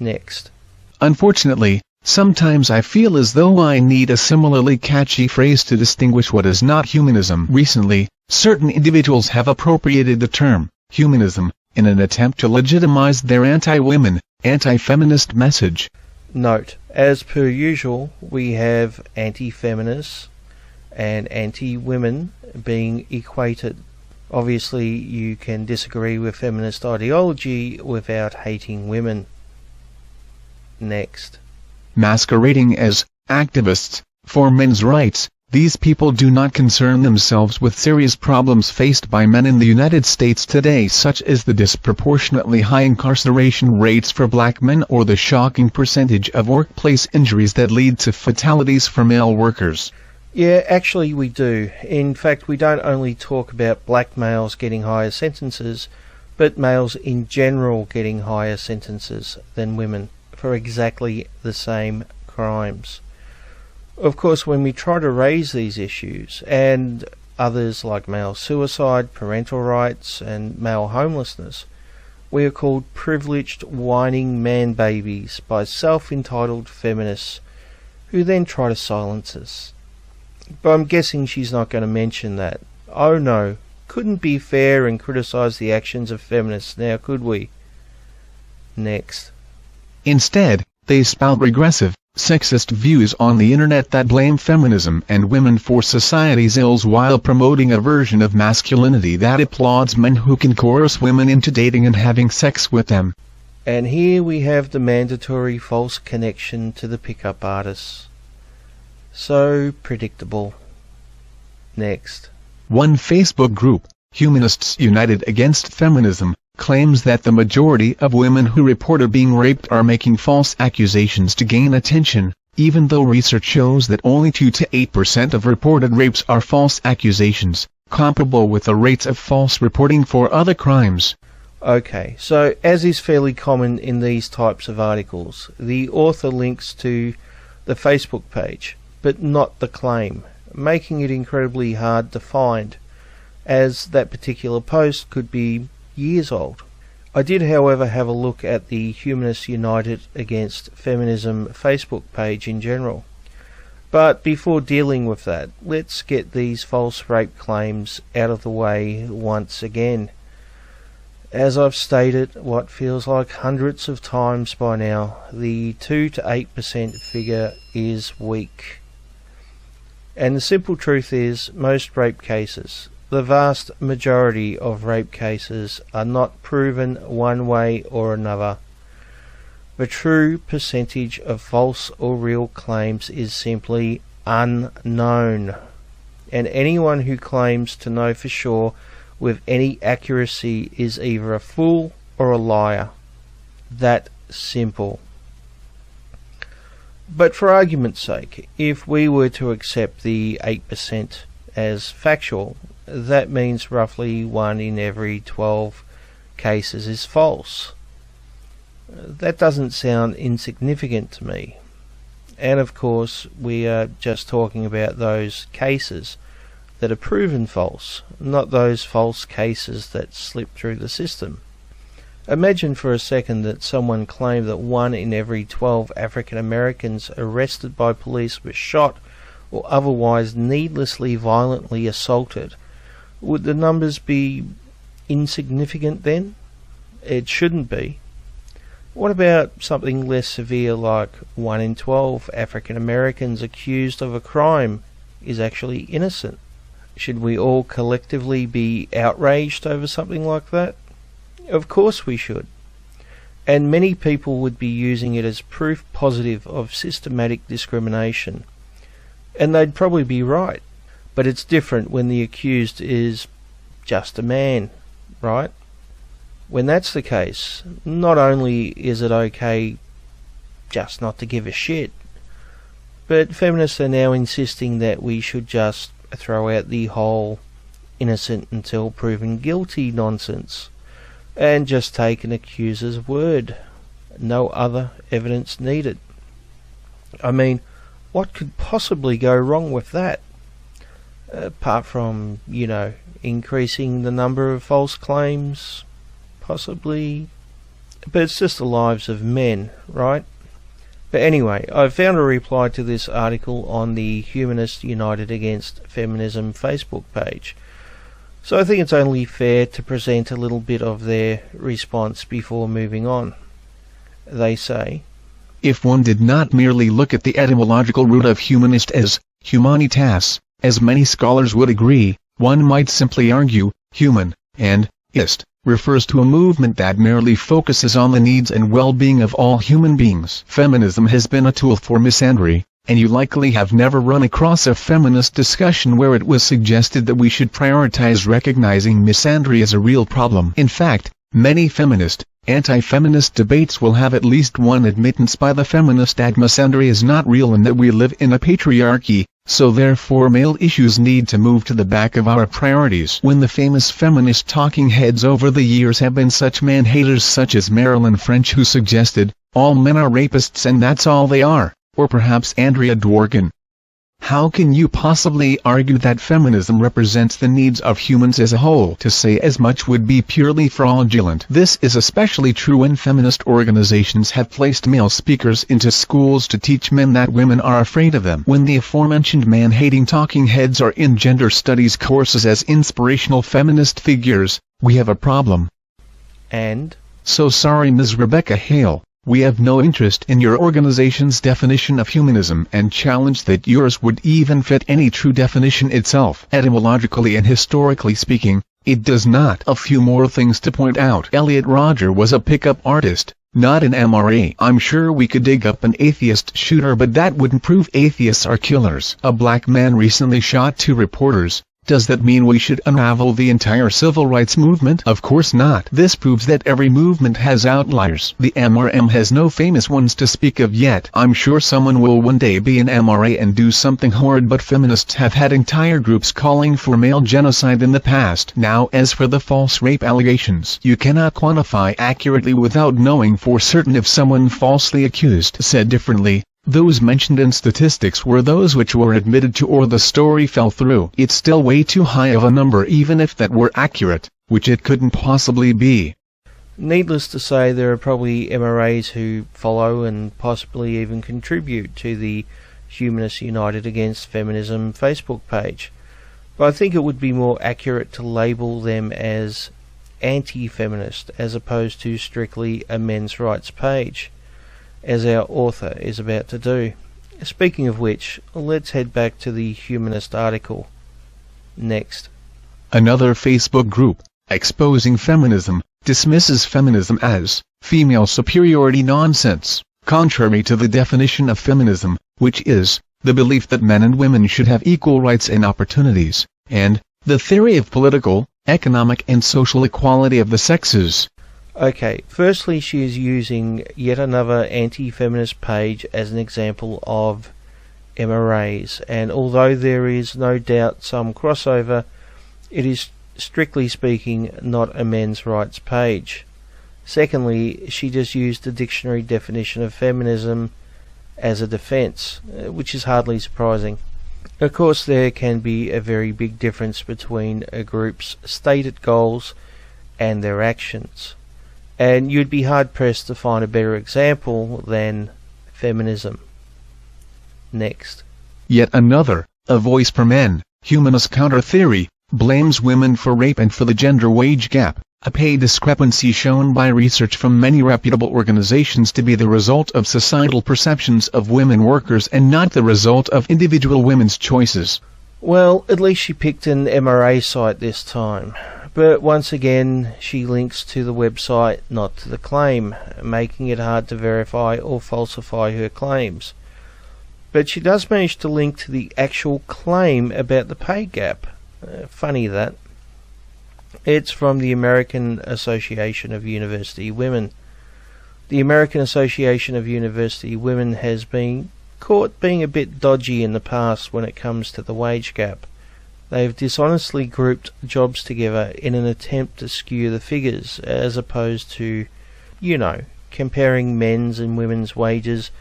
Next. Unfortunately, sometimes I feel as though I need a similarly catchy phrase to distinguish what is not humanism. Recently, certain individuals have appropriated the term humanism in an attempt to legitimize their anti-women, anti-feminist message. Note, as per usual, we have anti-feminists and anti-women being equated. Obviously, you can disagree with feminist ideology without hating women. Next. Masquerading as activists for men's rights, these people do not concern themselves with serious problems faced by men in the United States today, such as the disproportionately high incarceration rates for black men or the shocking percentage of workplace injuries that lead to fatalities for male workers. Yeah, actually we do. In fact, we don't only talk about black males getting higher sentences, but males in general getting higher sentences than women for exactly the same crimes. Of course, when we try to raise these issues, and others like male suicide, parental rights, and male homelessness, we are called privileged whining man babies by self-entitled feminists who then try to silence us. But I'm guessing she's not going to mention that. Oh no, couldn't be fair and criticise the actions of feminists now, could we? Next. Instead, they spout regressive, sexist views on the internet that blame feminism and women for society's ills while promoting a version of masculinity that applauds men who can coerce women into dating and having sex with them. And here we have the mandatory false connection to the pickup artists. So predictable. Next. One Facebook group, Humanists United Against Feminism, claims that the majority of women who reported being raped are making false accusations to gain attention, even though research shows that only 2 to 8% of reported rapes are false accusations, comparable with the rates of false reporting for other crimes. Okay, so as is fairly common in these types of articles, the author links to the Facebook page, but not the claim, making it incredibly hard to find, as that particular post could be years old. I did, however, have a look at the Humanists United Against Feminism Facebook page in general. But before dealing with that, let's get these false rape claims out of the way once again. As I've stated what feels like hundreds of times by now, the 2 to 8% figure is weak. And the simple truth is, most rape cases, the vast majority of rape cases, are not proven one way or another. The true percentage of false or real claims is simply unknown, and anyone who claims to know for sure with any accuracy is either a fool or a liar. That simple. But for argument's sake, if we were to accept the 8% as factual, that means roughly 1 in every 12 cases is false. That doesn't sound insignificant to me. And of course, we are just talking about those cases that are proven false, not those false cases that slip through the system. Imagine for a second that someone claimed that 1 in every 12 African Americans arrested by police were shot or otherwise needlessly violently assaulted. Would the numbers be insignificant then? It shouldn't be. What about something less severe like 1 in 12 African Americans accused of a crime is actually innocent? Should we all collectively be outraged over something like that? Of course we should. And many people would be using it as proof positive of systematic discrimination. And they'd probably be right. But it's different when the accused is just a man, right? When that's the case, not only is it okay just not to give a shit, but feminists are now insisting that we should just throw out the whole innocent until proven guilty nonsense and just take an accuser's word. No other evidence needed. I mean, what could possibly go wrong with that? Apart from, increasing the number of false claims, possibly but it's just the lives of men, right? But anyway, I found a reply to this article on the Humanists United Against Feminism Facebook page. So I think it's only fair to present a little bit of their response before moving on. They say, if one did not merely look at the etymological root of humanist as humanitas, as many scholars would agree, one might simply argue, human, and ist, refers to a movement that merely focuses on the needs and well-being of all human beings. Feminism has been a tool for misandry, and you likely have never run across a feminist discussion where it was suggested that we should prioritize recognizing misandry as a real problem. In fact, many feminist, anti-feminist debates will have at least one admittance by the feminist that misandry is not real and that we live in a patriarchy, so therefore male issues need to move to the back of our priorities. When the famous feminist talking heads over the years have been such man-haters such as Marilyn French, who suggested, all men are rapists and that's all they are, or perhaps Andrea Dworkin. How can you possibly argue that feminism represents the needs of humans as a whole? To say as much would be purely fraudulent. This is especially true when feminist organizations have placed male speakers into schools to teach men that women are afraid of them. When the aforementioned man-hating talking heads are in gender studies courses as inspirational feminist figures, we have a problem. And? So sorry, Ms. Rebecca Hale. We have no interest in your organization's definition of humanism and challenge that yours would even fit any true definition itself. Etymologically and historically speaking, it does not. A few more things to point out. Elliot Rodger was a pickup artist, not an MRA. I'm sure we could dig up an atheist shooter, but that wouldn't prove atheists are killers. A black man recently shot 2 reporters. Does that mean we should unravel the entire civil rights movement? Of course not. This proves that every movement has outliers. The MRM has no famous ones to speak of yet. I'm sure someone will one day be an MRA and do something horrid, but feminists have had entire groups calling for male genocide in the past. Now, as for the false rape allegations, you cannot quantify accurately without knowing for certain if someone falsely accused. Said differently, those mentioned in statistics were those which were admitted to or the story fell through. It's still way too high of a number even if that were accurate, which it couldn't possibly be. Needless to say, there are probably MRAs who follow and possibly even contribute to the Humanists United Against Feminism Facebook page, but I think it would be more accurate to label them as anti-feminist as opposed to strictly a men's rights page, as our author is about to do. Speaking of which, let's head back to the Humanist article. Next. Another Facebook group, Exposing Feminism, dismisses feminism as female superiority nonsense, contrary to the definition of feminism, which is the belief that men and women should have equal rights and opportunities, and the theory of political, economic and social equality of the sexes. Okay, firstly, she is using yet another anti-feminist page as an example of MRAs, and although there is no doubt some crossover, it is strictly speaking not a men's rights page. Secondly, she just used the dictionary definition of feminism as a defence, which is hardly surprising. Of course, there can be a very big difference between a group's stated goals and their actions, and you'd be hard-pressed to find a better example than feminism. Next. Yet another, A Voice for Men, Humanist counter theory, blames women for rape and for the gender wage gap, a pay discrepancy shown by research from many reputable organizations to be the result of societal perceptions of women workers and not the result of individual women's choices. Well, at least she picked an MRA site this time. But once again, she links to the website, not to the claim, making it hard to verify or falsify her claims. But she does manage to link to the actual claim about the pay gap. Funny that. It's from the American Association of University Women. The American Association of University Women has been caught being a bit dodgy in the past when it comes to the wage gap. They've dishonestly grouped jobs together in an attempt to skew the figures, as opposed to, comparing men's and women's wages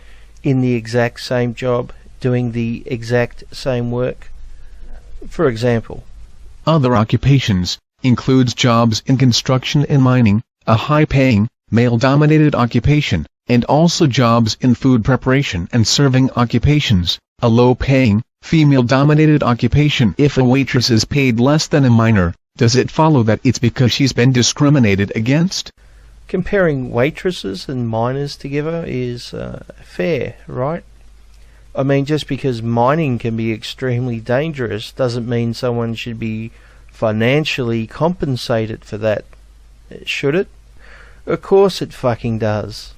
in the exact same job, doing the exact same work. For example, other occupations includes jobs in construction and mining, a high-paying, male-dominated occupation, and also jobs in food preparation and serving occupations, a low-paying, female-dominated occupation. If a waitress is paid less than a minor, does it follow that it's because she's been discriminated against? Comparing waitresses and miners together is fair, right? I mean, just because mining can be extremely dangerous doesn't mean someone should be financially compensated for that, should it? Of course it fucking does.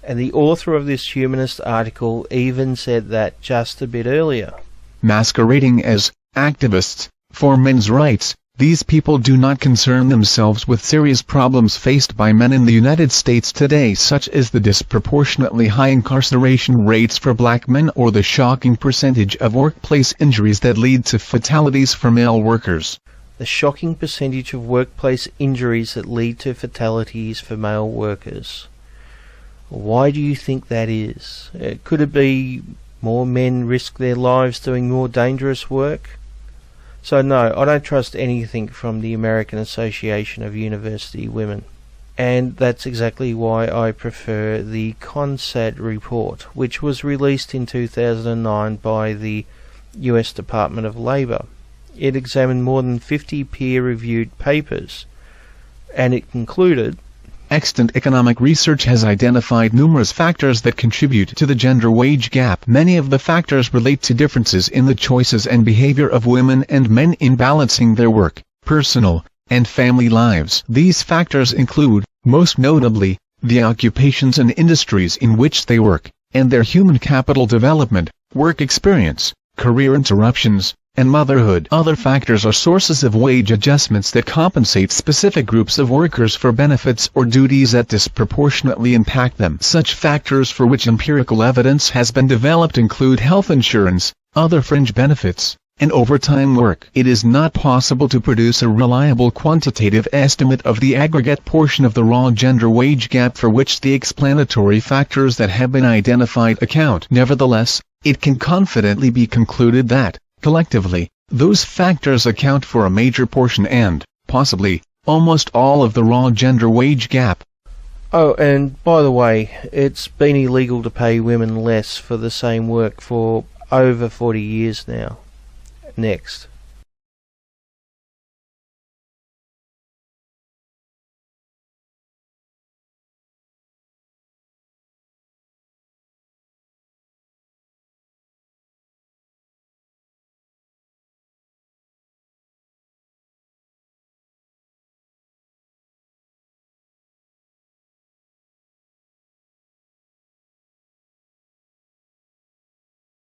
And the author of this Humanist article even said that just a bit earlier. Masquerading as activists for men's rights, these people do not concern themselves with serious problems faced by men in the United States today, such as the disproportionately high incarceration rates for black men or the shocking percentage of workplace injuries that lead to fatalities for male workers. The shocking percentage of workplace injuries that lead to fatalities for male workers. Why do you think that is? Could it be more men risk their lives doing more dangerous work? So no, I don't trust anything from the American Association of University Women. And that's exactly why I prefer the CONSAD report, which was released in 2009 by the US Department of Labor. It examined more than 50 peer-reviewed papers, and it concluded, extant economic research has identified numerous factors that contribute to the gender wage gap. Many of the factors relate to differences in the choices and behavior of women and men in balancing their work, personal, and family lives. These factors include, most notably, the occupations and industries in which they work, and their human capital development, work experience, career interruptions, and motherhood. Other factors are sources of wage adjustments that compensate specific groups of workers for benefits or duties that disproportionately impact them. Such factors for which empirical evidence has been developed include health insurance, other fringe benefits, and overtime work. It is not possible to produce a reliable quantitative estimate of the aggregate portion of the raw gender wage gap for which the explanatory factors that have been identified account. Nevertheless, it can confidently be concluded that, collectively, those factors account for a major portion and, possibly, almost all of the raw gender wage gap. Oh, and by the way, it's been illegal to pay women less for the same work for over 40 years now. Next.